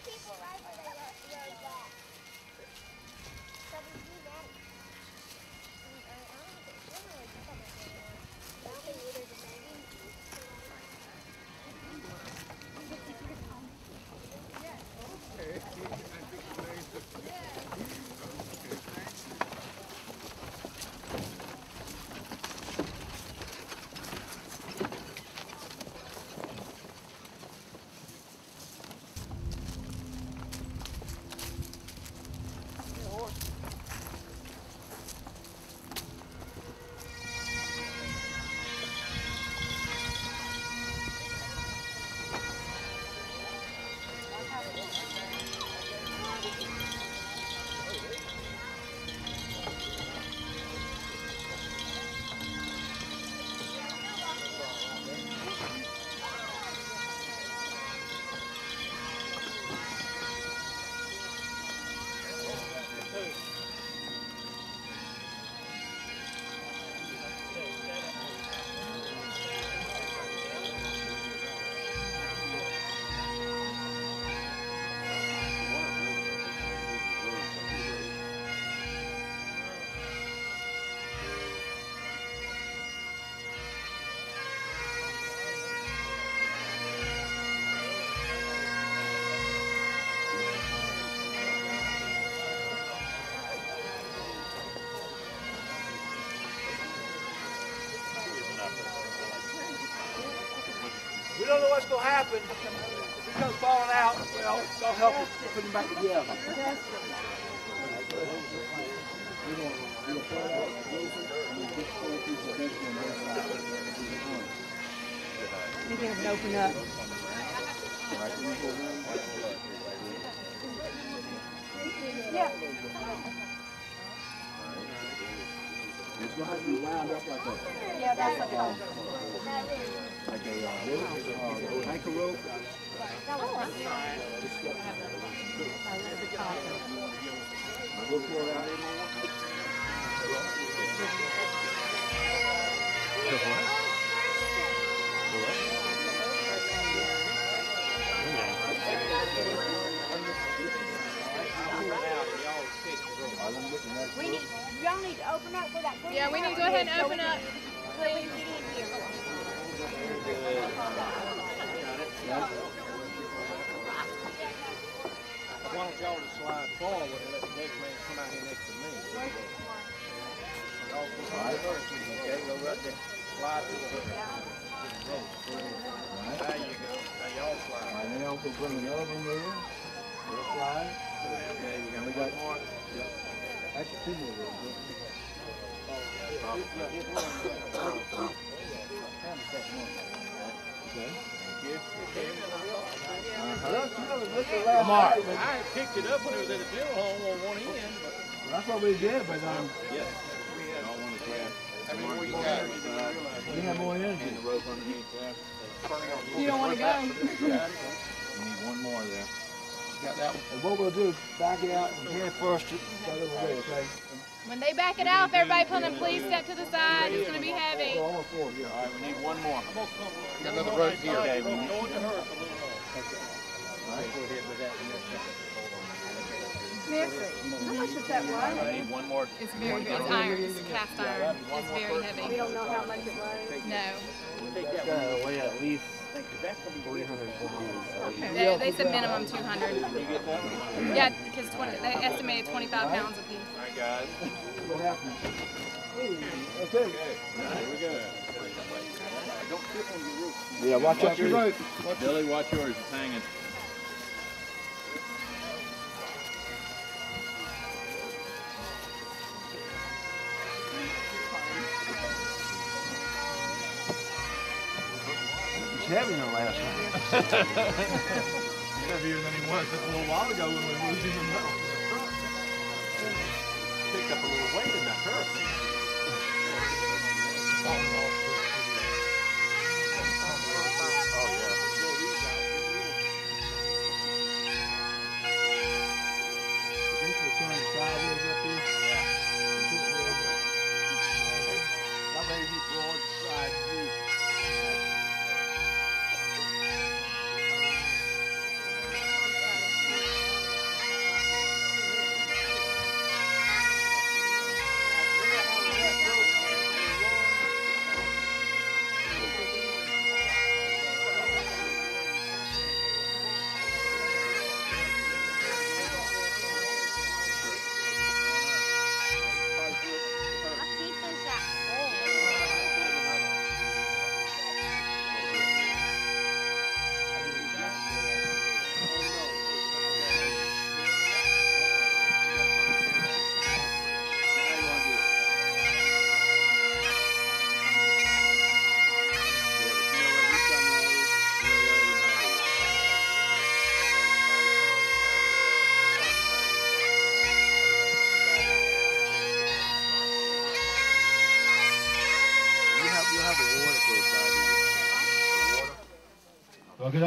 people right where they rode that. So we do that. We don't know what's going to happen. If he comes falling out, well, they'll help us put him back together. Maybe have it open up. Yeah. It's going to have to be wound up like that. Yeah, that's okay. Like a anchor rope. We'll pour it out. Y'all need to open up for that. Yeah, we need to go ahead and open up, please. I wanted y'all to slide forward and let the next man come out here next to me. Y'all go right first, okay? Go right there. Slide through the hook. There you go. Now y'all slide. All right, now we'll bring another one in. We'll slide. Okay, we got one more. Actually, two more. Mark, I picked it up when it was at the funeral home on one end. But that's what we did, but yes, we had all one grab. How many more you got? we have more energy. And the rope underneath there. You don't want to go. We need one more there. Got that one. And what we'll do is back it out and head first. Okay? When they back it out, if everybody please step to the side. It's going to be heavy. All four, yeah. All right, we need one more. Got another rope here. Okay, we need to her. All right, go ahead with that. Missy, how much is that I weight? need one more. It's very good. It's iron. It's cast iron. It's very We heavy. don't know how much it weighs. No. It's got to weigh at least 300, 400. They said minimum 200. Yeah, because they estimated 25 pounds apiece. All right, guys. What happened? Okay. Here we go. Don't tip on your rope. Yeah, watch out your rope. Billy, watch yours. It's hanging. It's heavy than the last one. Heavier than he was just a little while ago when we moved him in the truck. Picked up a little weight in that hurricane. Oh, yeah. How many people on the side view?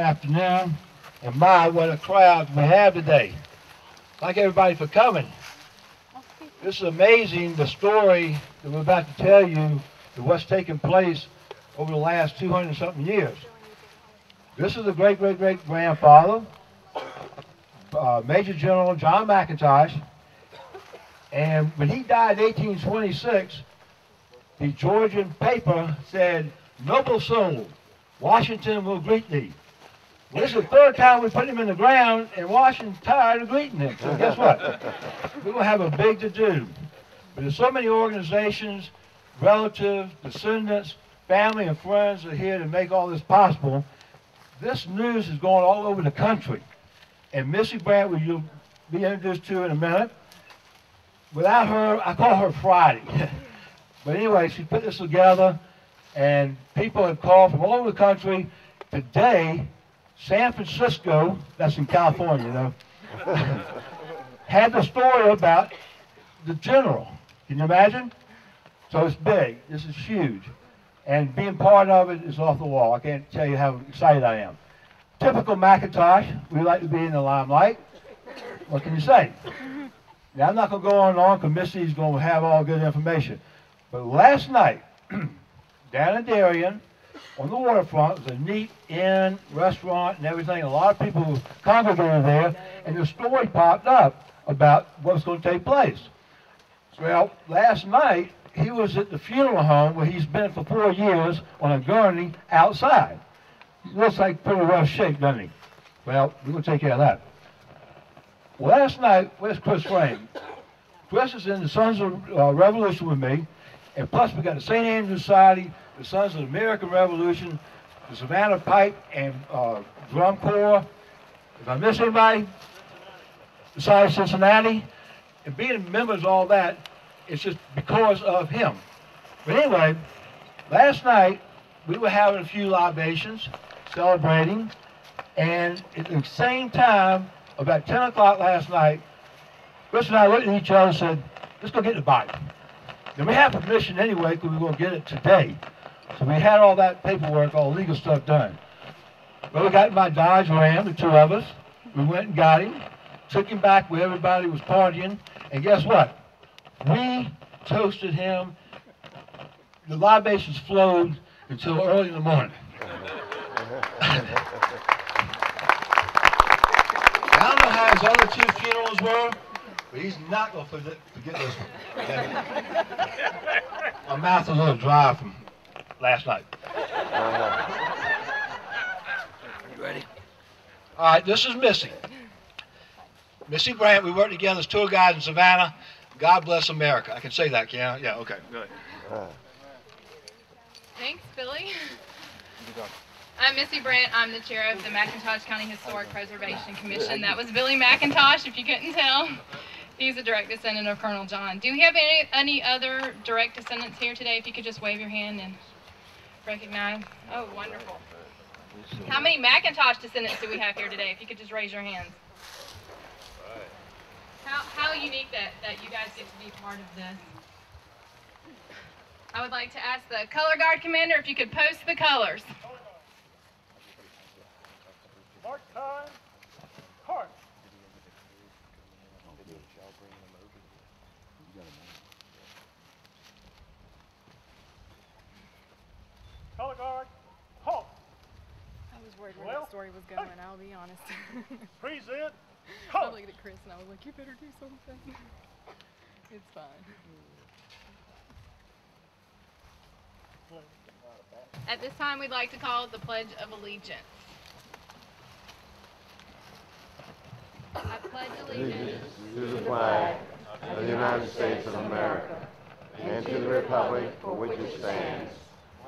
afternoon, and my, what a crowd we have today. Thank everybody for coming. This is amazing, the story that we're about to tell you of what's taken place over the last 200-something years. This is the great-great-great-grandfather, Major General John McIntosh, and when he died in 1826, the Georgian paper said, "Noble soul, Washington will greet thee." Well, this is the third time we put him in the ground, and Washington's tired of greeting him. So guess what? We're going to have a big to-do. But there's so many organizations, relatives, descendants, family, and friends that are here to make all this possible. This news is going all over the country. And Missy Brandt, who you'll be introduced to in a minute, without her, I call her Friday. But anyway, she put this together, and people have called from all over the country. Today, San Francisco, that's in California, you know, had the story about the general. Can you imagine? So it's big. This is huge. And being part of it is off the wall. I can't tell you how excited I am. Typical McIntosh, we like to be in the limelight. What can you say? Now, I'm not going to go on and on because Missy's going to have all good information. But last night, down in Darien, on the waterfront, was a neat inn, restaurant, and everything. A lot of people congregated there, and the story popped up about what's going to take place. Well, last night, he was at the funeral home where he's been for 4 years on a gurney outside. He looks like pretty rough shape, doesn't he? Well, we're going to take care of that. Last night, where's Chris Frame? Chris is in the Sons of Revolution with me, and plus we got the St. Andrew Society, the Sons of the American Revolution, the Savannah Pipe and Drum Corps. If I miss anybody, besides Cincinnati, and being members of all that, it's just because of him. But anyway, last night we were having a few libations, celebrating, and at the same time, about 10 o'clock last night, Chris and I looked at each other and said, let's go get the body. And we have permission anyway because we're going to get it today. So we had all that paperwork, all legal stuff done. Well, we got in my Dodge Ram, the two of us. We went and got him, took him back where everybody was partying, and guess what? We toasted him. The libations flowed until early in the morning. I don't know how his other two funerals were, but he's not going to forget this one. My mouth's a little dry from last night. You ready? All right, this is Missy. Missy Brandt, we worked together as tour guides in Savannah. God bless America. I can say that, can I? Yeah, okay, good. Thanks, Billy. I'm Missy Brandt. I'm the chair of the McIntosh County Historic Preservation Commission. That was Billy McIntosh, if you couldn't tell. He's a direct descendant of Colonel John. Do we have any other direct descendants here today? If you could just wave your hand and recognize. Oh, wonderful. How many McIntosh descendants do we have here today? If you could just raise your hands. How unique that you guys get to be part of this. I would like to ask the color guard commander if you could post the colors. Mark time, heart. Color guard, halt. I was worried where that story was going, I'll be honest. Present, I looked at Chris and I was like, you better do something. It's fine. At this time, we'd like to call the Pledge of Allegiance. I pledge allegiance to the flag of the United States of America and to the republic for which it stands,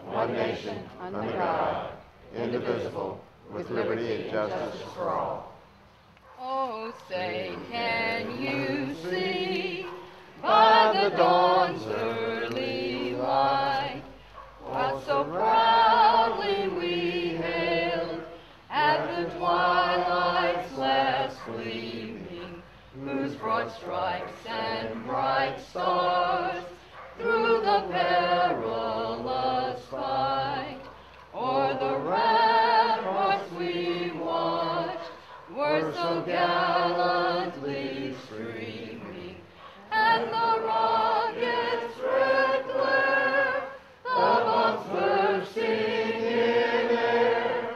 one nation, under God, indivisible, with liberty and justice for all. Oh, say, can you see by the dawn's early light what so proudly we hailed at the twilight's last gleaming, whose broad stripes and bright stars through the perilous fight o'er the ramparts we were so gallantly streaming, and the rocket's red glare, the bombs bursting in air,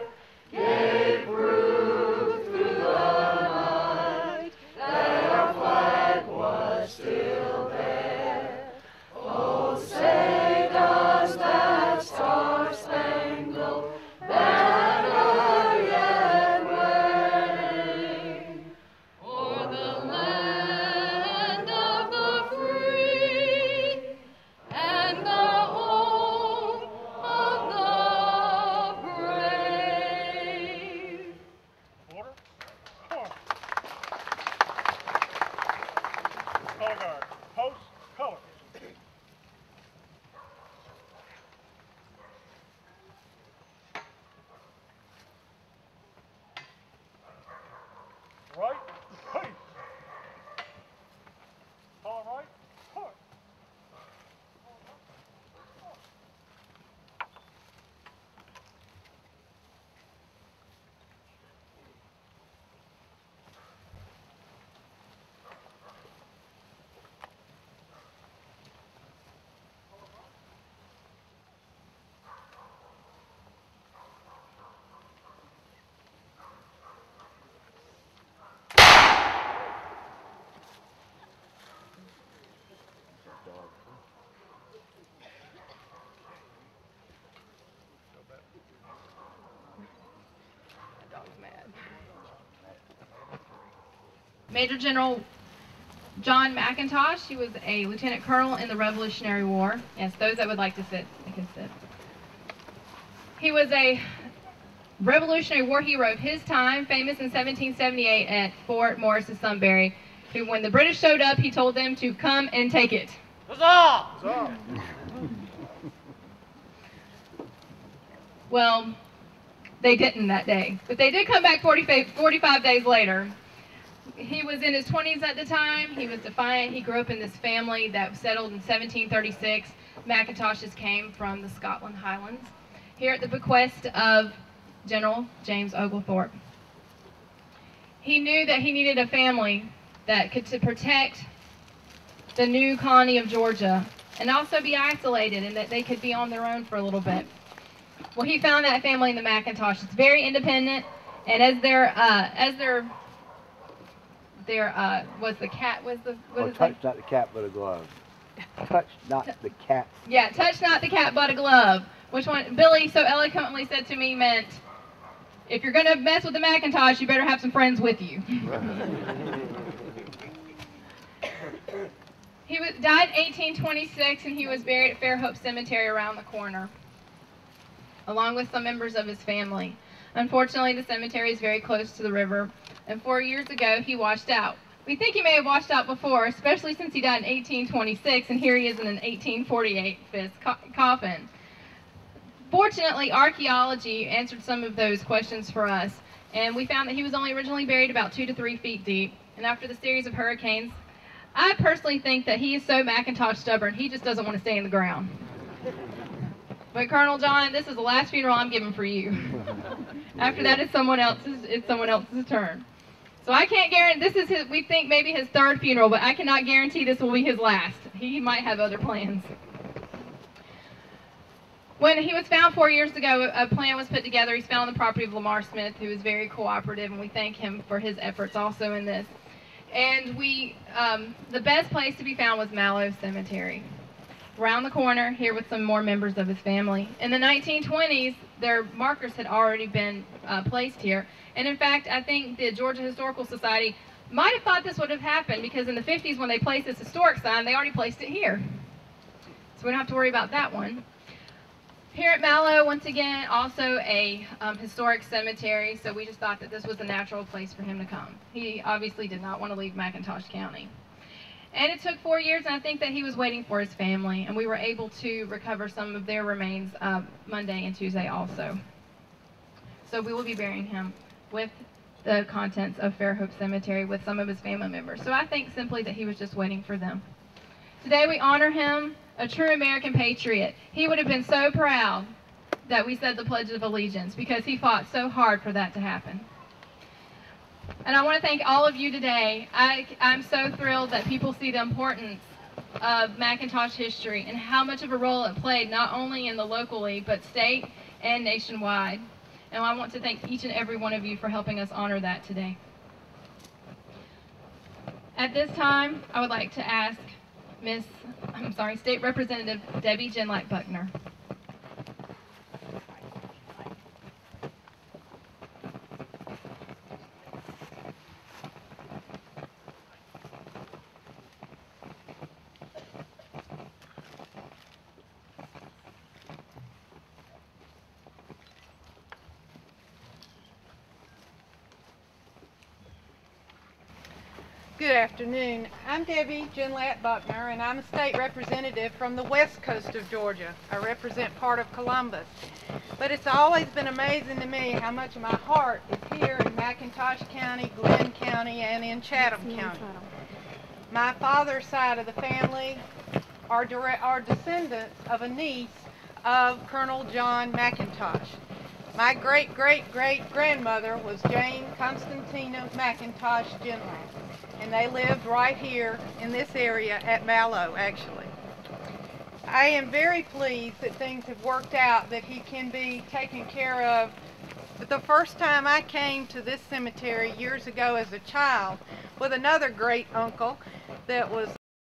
gave proof through the night that our flag was still there. Oh, say does that star-spangled banner yet wave o'er the land of the free and the home of the brave? Order. Color guard. Post. Color. Right. Hey. Color right. Put. That dog's mad. Major General John McIntosh, he was a lieutenant colonel in the Revolutionary War. Yes, those that would like to sit, they can sit. He was a Revolutionary War hero of his time, famous in 1778 at Fort Morris-Sunbury, who, when the British showed up, he told them to come and take it. Huzzah! Well, they didn't that day, but they did come back 45 days later. He was in his 20s at the time. He was defiant. He grew up in this family that settled in 1736. McIntoshes came from the Scotland Highlands, here at the bequest of General James Oglethorpe. He knew that he needed a family that could to protect the new colony of Georgia and also be isolated, and that they could be on their own for a little bit. Well, he found that family in the McIntoshes, very independent, and as was the cat, was the, what is touch not the cat but a glove. Touch not the cat. Yeah, touch not the cat but a glove. Which one, Billy so eloquently said to me meant, if you're going to mess with the McIntosh, you better have some friends with you. He died in 1826, and he was buried at Fairhope Cemetery around the corner, along with some members of his family. Unfortunately, the cemetery is very close to the river, and 4 years ago, he washed out. We think he may have washed out before, especially since he died in 1826, and here he is in an 1848 coffin. Fortunately, archaeology answered some of those questions for us, and we found that he was only originally buried about 2 to 3 feet deep, and after the series of hurricanes, I personally think that he is so McIntosh stubborn, he just doesn't want to stay in the ground. But Colonel John, this is the last funeral I'm giving for you. After that, it's someone else's turn. So I can't guarantee, we think maybe his third funeral, but I cannot guarantee this will be his last. He might have other plans. When he was found 4 years ago, a plan was put together. He's found on the property of Lamar Smith, who is very cooperative, and we thank him for his efforts also in this. And the best place to be found was Mallow Cemetery, around the corner here with some more members of his family. In the 1920s, their markers had already been placed here. And in fact, I think the Georgia Historical Society might have thought this would have happened, because in the 50s when they placed this historic sign, they already placed it here. So we don't have to worry about that one. Here at Mallow, once again, also a historic cemetery, so we just thought that this was a natural place for him to come. He obviously did not want to leave McIntosh County. And it took 4 years, and I think that he was waiting for his family, and we were able to recover some of their remains Monday and Tuesday also. So we will be burying him with the contents of Fairhope Cemetery with some of his family members. So I think simply that he was just waiting for them. Today we honor him, a true American patriot. He would have been so proud that we said the Pledge of Allegiance, because he fought so hard for that to happen. And I want to thank all of you today. I'm so thrilled that people see the importance of McIntosh history and how much of a role it played not only in the local league but state and nationwide. And I want to thank each and every one of you for helping us honor that today. At this time, I would like to ask State Representative Debbie Gignilliat Buckner. Good afternoon. I'm Debbie Gignilliat Buckner, and I'm a state representative from the west coast of Georgia. I represent part of Columbus. But it's always been amazing to me how much of my heart is here in McIntosh County, Glenn County, and in Chatham County. My father's side of the family are descendants of a niece of Colonel John McIntosh. My great-great-great-grandmother was Jane Constantina McIntosh Gignilliat, and they lived right here in this area at Mallow, actually. I am very pleased that things have worked out, that he can be taken care of. But the first time I came to this cemetery years ago as a child with another great uncle that was